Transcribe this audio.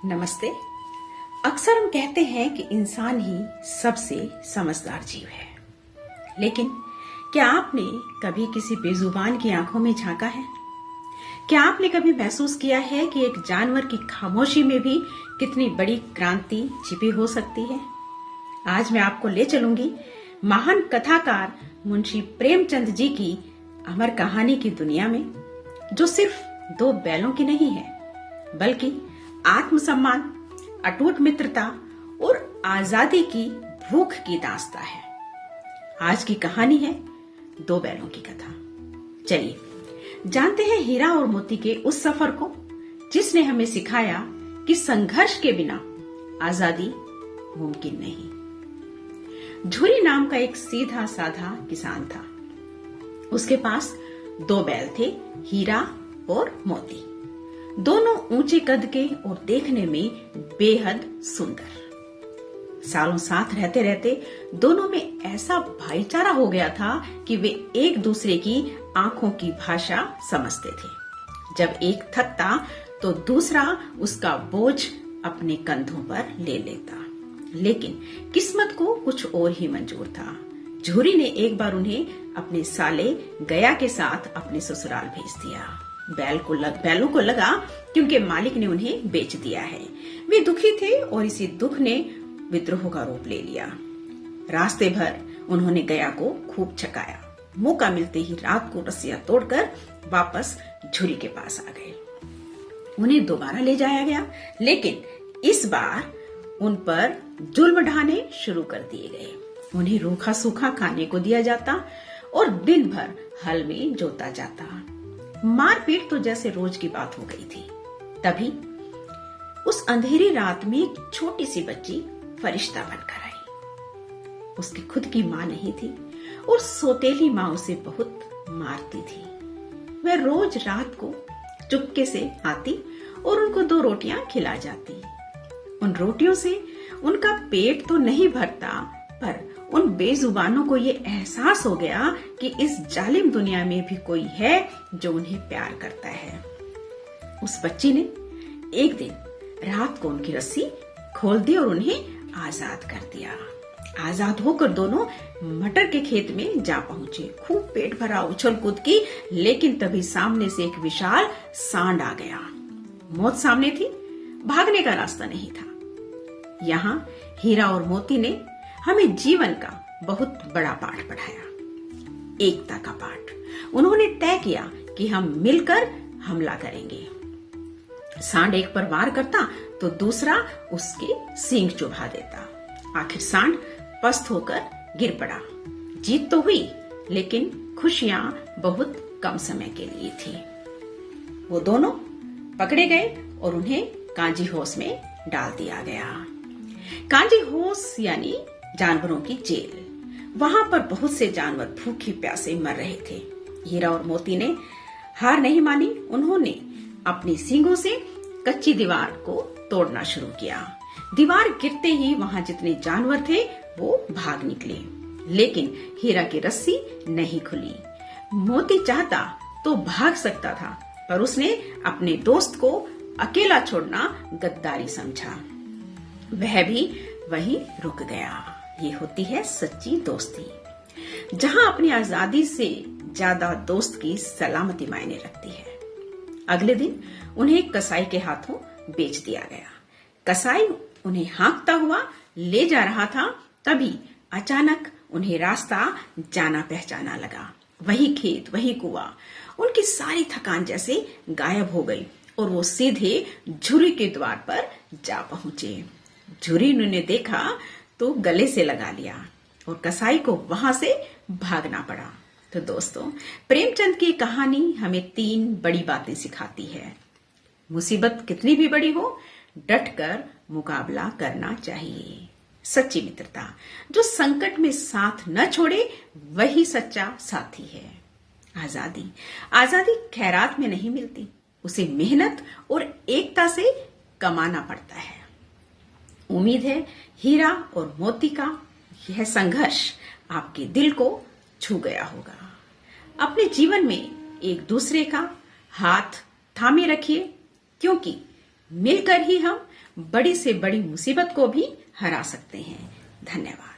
नमस्ते। अक्सर हम कहते हैं कि इंसान ही सबसे समझदार जीव है, लेकिन क्या आपने कभी किसी बेजुबान की आंखों में झांका है? क्या आपने कभी महसूस किया है कि एक जानवर की खामोशी में भी कितनी बड़ी क्रांति छिपी हो सकती है? आज मैं आपको ले चलूंगी महान कथाकार मुंशी प्रेमचंद जी की अमर कहानी की दुनिया में, जो सिर्फ दो बैलों की नहीं है, बल्कि आत्मसम्मान, अटूट मित्रता और आजादी की भूख की दास्तां है। आज की कहानी है दो बैलों की कथा। चलिए जानते हैं हीरा और मोती के उस सफर को, जिसने हमें सिखाया कि संघर्ष के बिना आजादी मुमकिन नहीं। झुरी नाम का एक सीधा साधा किसान था। उसके पास दो बैल थे, हीरा और मोती। दोनों ऊंचे कद के और देखने में बेहद सुंदर। सालों साथ रहते रहते दोनों में ऐसा भाईचारा हो गया था कि वे एक दूसरे की आंखों की भाषा समझते थे। जब एक थकता तो दूसरा उसका बोझ अपने कंधों पर ले लेता। लेकिन किस्मत को कुछ और ही मंजूर था। झूरी ने एक बार उन्हें अपने साले गया के साथ अपने ससुराल भेज दिया। बैलों को लगा कि उनके मालिक ने उन्हें बेच दिया है। वे दुखी थे और इसी दुख ने विद्रोह का रूप ले लिया। रास्ते भर उन्होंने गया को खूब छकाया। मौका मिलते ही रात को रस्सियां तोड़कर वापस झुरी के पास आ गए। उन्हें दोबारा ले जाया गया, लेकिन इस बार उन पर जुल्म ढाने शुरू कर दिए गए। उन्हें रूखा सूखा खाने को दिया जाता और दिन भर हल में जोता जाता। मारपीट तो जैसे रोज की बात हो गई थी। तभी उस अंधेरी रात में एक छोटी सी बच्ची फरिश्ता बनकर आई। उसकी खुद की मां नहीं थी और सौतेली मां उसे बहुत मारती थी। वह रोज रात को चुपके से आती और उनको दो रोटियां खिला जाती। उन रोटियों से उनका पेट तो नहीं भरता, पर उन बेजुबानों को ये एहसास हो गया कि इस जालिम दुनिया में भी कोई है जो उन्हें प्यार करता है। उस बच्ची ने एक दिन रात को उनकी रस्सी खोल दी और उन्हें आजाद कर दिया। आजाद होकर दोनों मटर के खेत में जा पहुंचे। खूब पेट भरा उछल कूद की, लेकिन तभी सामने से एक विशाल सांड आ गया। मौत सामने थी, भागने का रास्ता नहीं था। यहाँ हीरा और मोती ने हमें जीवन का बहुत बड़ा पाठ पढ़ाया, एकता का पाठ। उन्होंने तय किया कि हम मिलकर हमला करेंगे। सांड एक पर वार करता तो दूसरा उसके सींग चुभा देता। आखिर सांड पस्त होकर गिर पड़ा। जीत तो हुई, लेकिन खुशियां बहुत कम समय के लिए थी। वो दोनों पकड़े गए और उन्हें कांजी होस में डाल दिया गया। कांजी होस यानी जानवरों की जेल। वहां पर बहुत से जानवर भूखे प्यासे मर रहे थे। हीरा और मोती ने हार नहीं मानी। उन्होंने अपनी सींगों से कच्ची दीवार को तोड़ना शुरू किया। दीवार गिरते ही वहां जितने जानवर थे वो भाग निकले, लेकिन हीरा की रस्सी नहीं खुली। मोती चाहता तो भाग सकता था, पर उसने अपने दोस्त को अकेला छोड़ना गद्दारी समझा। वह भी वहीं रुक गया। ये होती है सच्ची दोस्ती, जहां अपनी आजादी से ज्यादा दोस्त की सलामती मायने रखती है। अगले दिन उन्हें कसाई के हाथों बेच दिया गया। कसाई उन्हें हाँकता हुआ ले जा रहा था, तभी अचानक उन्हें रास्ता जाना पहचाना लगा। वही खेत, वही कुआं। उनकी सारी थकान जैसे गायब हो गई और वो सीधे झुरी के द्वार पर जा पहुंचे। झुरी ने देखा तो गले से लगा लिया और कसाई को वहां से भागना पड़ा। तो दोस्तों, प्रेमचंद की कहानी हमें तीन बड़ी बातें सिखाती है। मुसीबत कितनी भी बड़ी हो, डटकर मुकाबला करना चाहिए। सच्ची मित्रता, जो संकट में साथ न छोड़े, वही सच्चा साथी है। आजादी खैरात में नहीं मिलती, उसे मेहनत और एकता से कमाना पड़ता है। उम्मीद है हीरा और मोती का यह संघर्ष आपके दिल को छू गया होगा। अपने जीवन में एक दूसरे का हाथ थामे रखिए, क्योंकि मिलकर ही हम बड़ी से बड़ी मुसीबत को भी हरा सकते हैं। धन्यवाद।